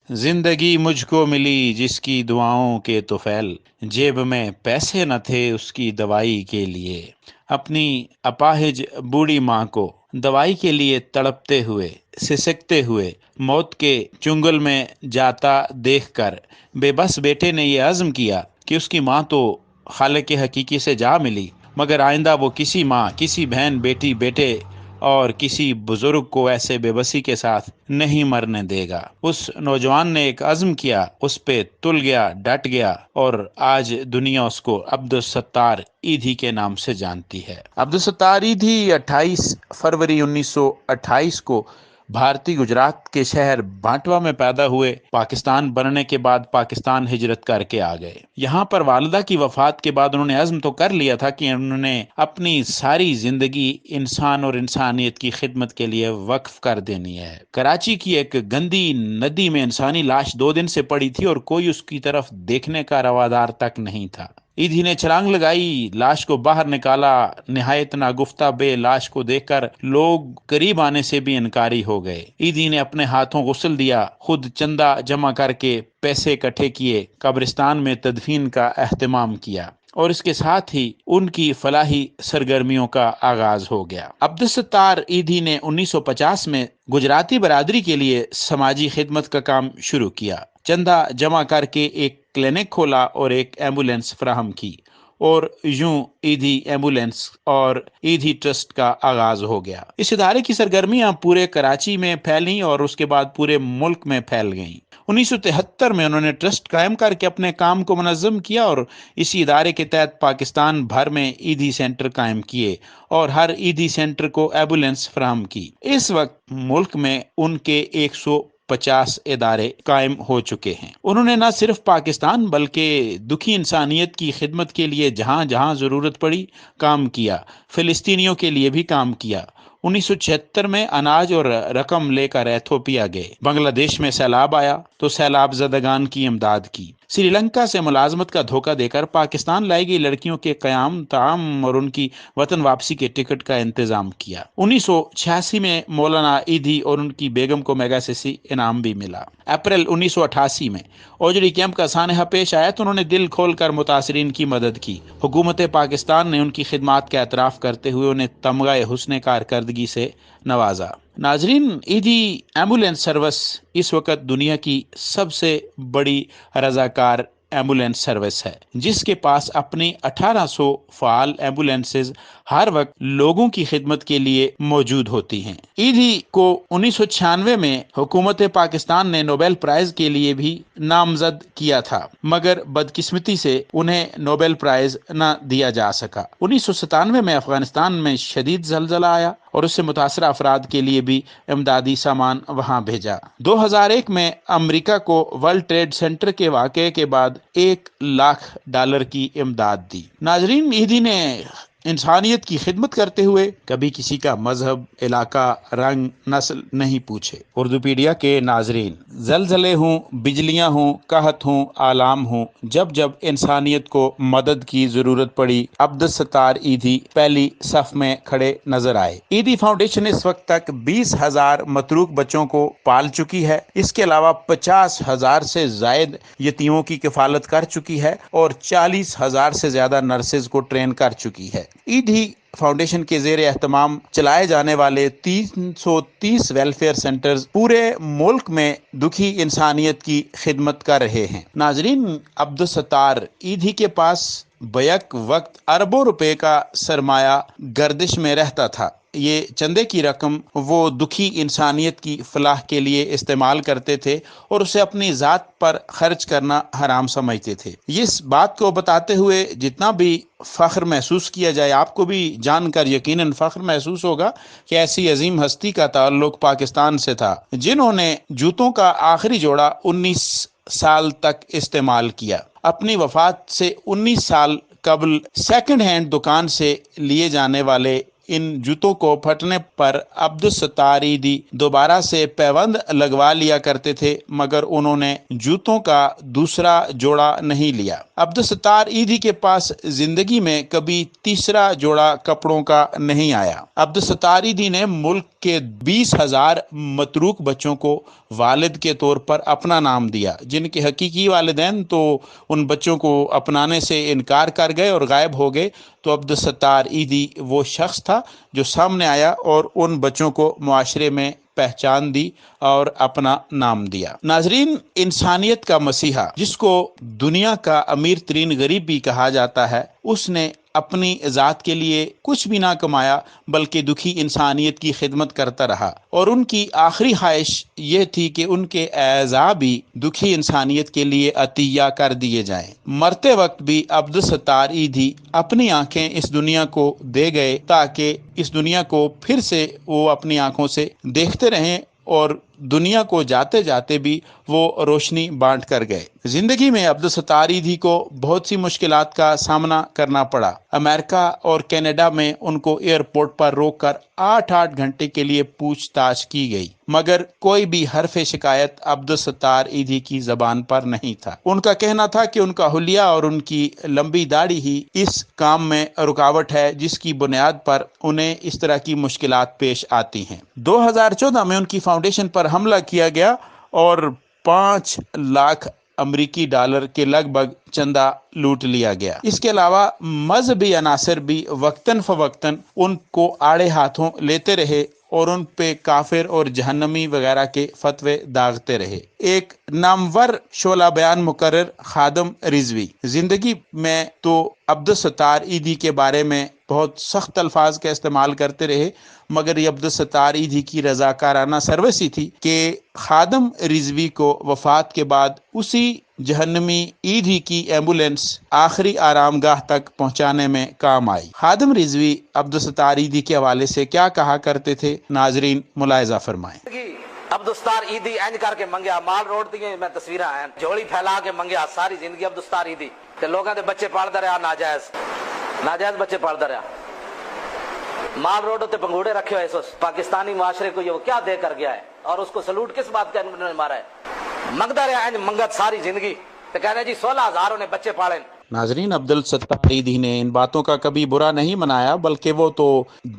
زندگی مجھ کو ملی جس کی دعاؤں کے طفیل، جیب میں پیسے نہ تھے اس کی دوائی کے لیے۔ اپنی اپاہج بوڑھی ماں کو دوائی کے لیے تڑپتے ہوئے، سسکتے ہوئے موت کے چنگل میں جاتا دیکھ کر بے بس بیٹے نے یہ عزم کیا کہ اس کی ماں تو خالق حقیقی سے جا ملی، مگر آئندہ وہ کسی ماں، کسی بہن، بیٹی، بیٹے اور کسی بزرگ کو ایسے بے بسی کے ساتھ نہیں مرنے دے گا۔ اس نوجوان نے ایک عزم کیا، اس پہ تل گیا، ڈٹ گیا، اور آج دنیا اس کو عبدالستار ایدھی کے نام سے جانتی ہے۔ عبدالستار ایدھی 28 فروری 1928 کو بھارتی گجرات کے شہر بانٹوا میں پیدا ہوئے۔ پاکستان بننے کے بعد پاکستان ہجرت کر کے آ گئے۔ یہاں پر والدہ کی وفات کے بعد انہوں نے عزم تو کر لیا تھا کہ انہوں نے اپنی ساری زندگی انسان اور انسانیت کی خدمت کے لیے وقف کر دینی ہے۔ کراچی کی ایک گندی ندی میں انسانی لاش 2 دن سے پڑی تھی اور کوئی اس کی طرف دیکھنے کا روادار تک نہیں تھا۔ ایدھی نے چھلانگ لگائی، لاش کو باہر نکالا۔ نہایت ناگفتہ بے لاش کو دیکھ کر لوگ قریب آنے سے بھی انکاری ہو گئے۔ ایدھی نے اپنے ہاتھوں غسل دیا، خود چندہ جمع کر کے پیسے اکٹھے کیے، قبرستان میں تدفین کا اہتمام کیا، اور اس کے ساتھ ہی ان کی فلاحی سرگرمیوں کا آغاز ہو گیا۔ عبدالستار ایدھی نے 1950 میں گجراتی برادری کے لیے سماجی خدمت کا کام شروع کیا۔ چندہ جمع کر کے ایک کلینک کھولا اور ایک ایمبولینس فراہم کی، اور یوں ایدھی ایمبولینس اور ایدھی ٹرسٹ کا آغاز ہو گیا۔ اس ادارے کی سرگرمیاں پورے کراچی میں پھیلیں اور اس کے بعد پورے ملک میں پھیل گئیں۔ 1973 میں انہوں نے ٹرسٹ قائم کر کے اپنے کام کو منظم کیا، اور اسی ادارے کے تحت پاکستان بھر میں ایدھی سینٹر قائم کیے اور ہر ایدھی سینٹر کو ایمبولینس فراہم کی۔ اس وقت ملک میں ان کے 150 ادارے قائم ہو چکے ہیں۔ انہوں نے نہ صرف پاکستان بلکہ دکھی انسانیت کی خدمت کے لیے جہاں جہاں ضرورت پڑی کام کیا۔ فلسطینیوں کے لیے بھی کام کیا۔ 1976 میں اناج اور رقم لے کر ایتھوپیا گئے۔ بنگلہ دیش میں سیلاب آیا تو سیلاب زدگان کی امداد کی۔ سری لنکا سے ملازمت کا دھوکہ دے کر پاکستان لائی گئی لڑکیوں کے قیام تعام اور ان کی وطن واپسی کے ٹکٹ کا انتظام کیا۔ 1986 میں مولانا ایدھی اور ان کی بیگم کو میگسیسے انعام بھی ملا۔ اپریل 1988 میں اوجڑی کیمپ کا سانحہ پیش آیا تو انہوں نے دل کھول کر متاثرین کی مدد کی۔ حکومت پاکستان نے ان کی خدمات کا اعتراف کرتے ہوئے انہیں تمغہ حسن کارکردگی سے نوازا۔ ناظرین، ایدھی ایمبولینس سروس اس وقت دنیا کی سب سے بڑی رضاکار ایمبولینس سروس ہے، جس کے پاس اپنی 1800 فعال ایمبولینسز ہر وقت لوگوں کی خدمت کے لیے موجود ہوتی ہیں۔ ایدھی کو 1996 میں حکومت پاکستان نے نوبیل پرائز کے لیے بھی نامزد کیا تھا، مگر بدقسمتی سے انہیں نوبیل پرائز نہ دیا جا سکا۔ 1997 میں افغانستان میں شدید زلزلہ آیا اور اس سے متاثرہ افراد کے لیے بھی امدادی سامان وہاں بھیجا۔ 2001 میں امریکہ کو ورلڈ ٹریڈ سینٹر کے واقعے کے بعد $1,00,000 کی امداد دی۔ ناظرین، ایدھی نے انسانیت کی خدمت کرتے ہوئے کبھی کسی کا مذہب، علاقہ، رنگ، نسل نہیں پوچھے۔ اردو پیڈیا کے ناظرین، زلزلے ہوں، بجلیاں ہوں، قحط ہوں، آلام ہوں، جب جب انسانیت کو مدد کی ضرورت پڑی، عبدالستار ایدھی پہلی صف میں کھڑے نظر آئے۔ ایدھی فاؤنڈیشن اس وقت تک 20,000 متروک بچوں کو پال چکی ہے۔ اس کے علاوہ 50,000 سے زائد یتیموں کی کفالت کر چکی ہے اور 40,000 سے زیادہ نرسز کو ٹرین کر چکی ہے۔ ایدھی فاؤنڈیشن کے زیر اہتمام چلائے جانے والے 330 ویلفیئر سینٹرز پورے ملک میں دکھی انسانیت کی خدمت کر رہے ہیں۔ ناظرین، عبدالستار ایدھی کے پاس بیک وقت اربوں روپے کا سرمایہ گردش میں رہتا تھا۔ یہ چندے کی رقم وہ دکھی انسانیت کی فلاح کے لیے استعمال کرتے تھے اور اسے اپنی ذات پر خرچ کرنا حرام سمجھتے تھے۔ اس بات کو بتاتے ہوئے جتنا بھی فخر محسوس کیا جائے، آپ کو بھی جان کر یقیناً فخر محسوس ہوگا کہ ایسی عظیم ہستی کا تعلق پاکستان سے تھا، جنہوں نے جوتوں کا آخری جوڑا 19 سال تک استعمال کیا۔ اپنی وفات سے 19 سال قبل سیکنڈ ہینڈ دکان سے لیے جانے والے ان جوتوں کو پھٹنے پر عبدالستار ایدھی دوبارہ سے پیوند لگوا لیا کرتے تھے، مگر انہوں نے جوتوں کا دوسرا جوڑا نہیں لیا۔ عبدالستار ایدھی کے پاس زندگی میں کبھی تیسرا جوڑا کپڑوں کا نہیں آیا۔ عبدالستار ایدھی نے ملک کے 20,000 متروک بچوں کو والد کے طور پر اپنا نام دیا، جن کے حقیقی والدین تو ان بچوں کو اپنانے سے انکار کر گئے اور غائب ہو گئے، تو عبدالستار ایدھی وہ شخص تھا جو سامنے آیا اور ان بچوں کو معاشرے میں پہچان دی اور اپنا نام دیا۔ ناظرین، انسانیت کا مسیحا، جس کو دنیا کا امیر ترین غریب بھی کہا جاتا ہے، اس نے اپنی ذات کے لیے کچھ بھی نہ کمایا بلکہ دکھی انسانیت کی خدمت کرتا رہا، اور ان کی آخری خواہش یہ تھی کہ ان کے اعضاء بھی دکھی انسانیت کے لیے عطیہ کر دیے جائیں۔ مرتے وقت بھی عبدالستار ایدھی اپنی آنکھیں اس دنیا کو دے گئے تاکہ اس دنیا کو پھر سے وہ اپنی آنکھوں سے دیکھتے رہیں، اور دنیا کو جاتے جاتے بھی وہ روشنی بانٹ کر گئے۔ زندگی میں عبدالستار ایدھی کو بہت سی مشکلات کا سامنا کرنا پڑا۔ امریکہ اور کینیڈا میں ان کو ایئرپورٹ پر روک کر 8 گھنٹے کے لیے پوچھ تاچھ کی گئی، مگر کوئی بھی حرف شکایت عبدالستار ایدھی کی زبان پر نہیں تھا۔ ان کا کہنا تھا کہ ان کا حلیہ اور ان کی لمبی داڑھی ہی اس کام میں رکاوٹ ہے جس کی بنیاد پر انہیں اس طرح کی مشکلات پیش آتی ہیں۔ 2014 میں ان کی فاؤنڈیشن پر حملہ کیا گیا اور 5 لاکھ امریکی ڈالر کے لگ بھگ چندہ لوٹ لیا گیا۔ اس کے علاوہ مذہبی عناصر بھی وقتاً فوقتاً ان کو آڑے ہاتھوں لیتے رہے اور ان پہ کافر اور جہنمی وغیرہ کے فتوے داغتے رہے۔ ایک نامور شعلہ بیان مقرر خادم رضوی زندگی میں تو عبدالستار ایدھی کے بارے میں بہت سخت الفاظ کا استعمال کرتے رہے، مگر یہ عبدالستار ایدھی کی رضاکارانہ سروسی تھی کہ خادم رضوی کو وفات کے بعد اسی جہنمی ایدھی کی ایمبولینس آخری آرام گاہ تک پہنچانے میں کام آئی۔ خادم رضوی عبدالستار ایدھی کے حوالے سے کیا کہا کرتے تھے، ناظرین ملاحظہ فرمائیں۔ عبدالستار ایدھی اینج کر کے منگیا، مال روڈ دیے میں تصویراں ہیں، جھولی پھیلا کے منگیا ساری زندگی عبدالستار ایدھی تے لوگاں دے بچے پالدا رہا، ناجائز بچے پالدا رہا، مال روڈ تے پنگوڑے رکھے ہوئے، پاکستانی معاشرے کو یہ وہ کیا دے کر گیا ہے، اور اس کو سلوٹ کس بات کا انہوں نے مارا ہے؟ منگتا رہا اینج منگت ساری زندگی تے کہنے جی 16,000 نے بچے پالے۔ ناظرین، عبدالستار ایدھی نے ان باتوں کا کبھی برا نہیں منایا، بلکہ وہ تو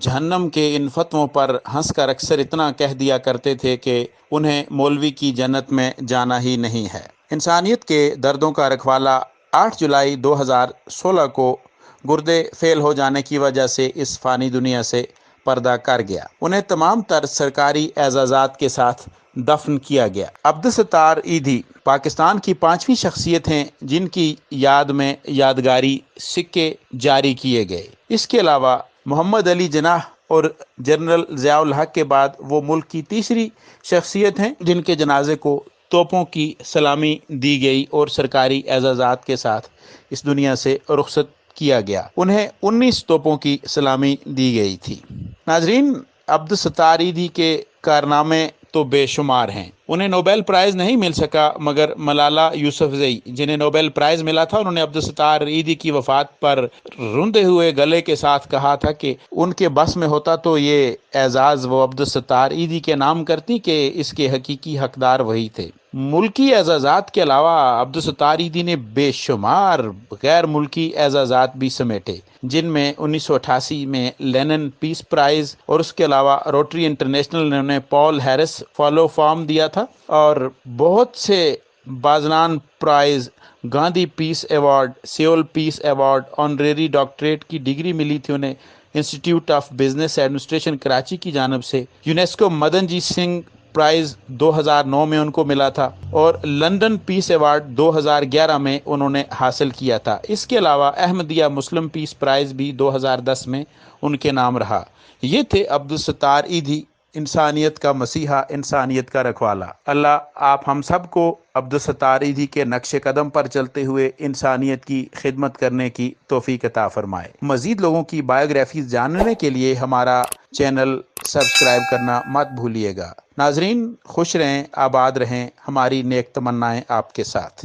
جہنم کے ان فتووں پر ہنس کر اکثر اتنا کہہ دیا کرتے تھے کہ انہیں مولوی کی جنت میں جانا ہی نہیں ہے۔ انسانیت کے دردوں کا رکھوالا 8 جولائی 2016 کو گردے فیل ہو جانے کی وجہ سے اس فانی دنیا سے پردہ کر گیا۔ انہیں تمام تر سرکاری اعزازات کے ساتھ دفن کیا گیا۔ عبدالستار ایدھی پاکستان کی 5ویں شخصیت ہیں جن کی یاد میں یادگاری سکے جاری کیے گئے۔ اس کے علاوہ محمد علی جناح اور جنرل ضیاء الحق کے بعد وہ ملک کی 3ری شخصیت ہیں جن کے جنازے کو توپوں کی سلامی دی گئی اور سرکاری اعزازات کے ساتھ اس دنیا سے رخصت کیا گیا۔ انہیں 19 توپوں کی سلامی دی گئی تھی۔ ناظرین، عبدالستار ایدھی کے کارنامے تو بے شمار ہیں۔ انہیں نوبل پرائز نہیں مل سکا، مگر ملالہ یوسفزئی جنہیں نوبل پرائز ملا تھا، انہوں نے عبدالستار ایدھی کی وفات پر روندے ہوئے گلے کے ساتھ کہا تھا کہ ان کے بس میں ہوتا تو یہ اعزاز وہ عبدالستار ایدھی کے نام کرتی کہ اس کے حقیقی حقدار وہی تھے۔ ملکی اعزازات کے علاوہ عبدالستار ایدھی نے بے شمار غیر ملکی اعزازات بھی سمیٹے، جن میں 1988 میں لینن پیس پرائز اور اس کے علاوہ روٹری انٹرنیشنل نے انہیں پال ہیرس فالو فارم دیا تھا، اور بہت سے بازنان پرائز، گاندھی پیس ایوارڈ، سیول پیس ایوارڈ، آنریری ڈاکٹریٹ کی ڈگری ملی تھی انہیں institute of business administration Karachi کی جانب سے۔ یونیسکو مدن جیت سنگھ پرائز 2009 میں ان کو ملا تھا، اور لندن پیس ایوارڈ 2011 میں انہوں نے حاصل کیا تھا۔ اس کے علاوہ احمدیہ مسلم پیس پرائز بھی 2010 میں ان کے نام رہا۔ یہ تھے عبدالستار ایدھی، انسانیت کا مسیحا، انسانیت کا رکھوالا۔ اللہ آپ ہم سب کو عبدالستار ایدھی کے نقش قدم پر چلتے ہوئے انسانیت کی خدمت کرنے کی توفیق عطا فرمائے۔ مزید لوگوں کی بایوگرافیز جاننے کے لیے ہمارا چینل سبسکرائب کرنا مت بھولیے گا۔ ناظرین، خوش رہیں، آباد رہیں، ہماری نیک تمنائیں آپ کے ساتھ۔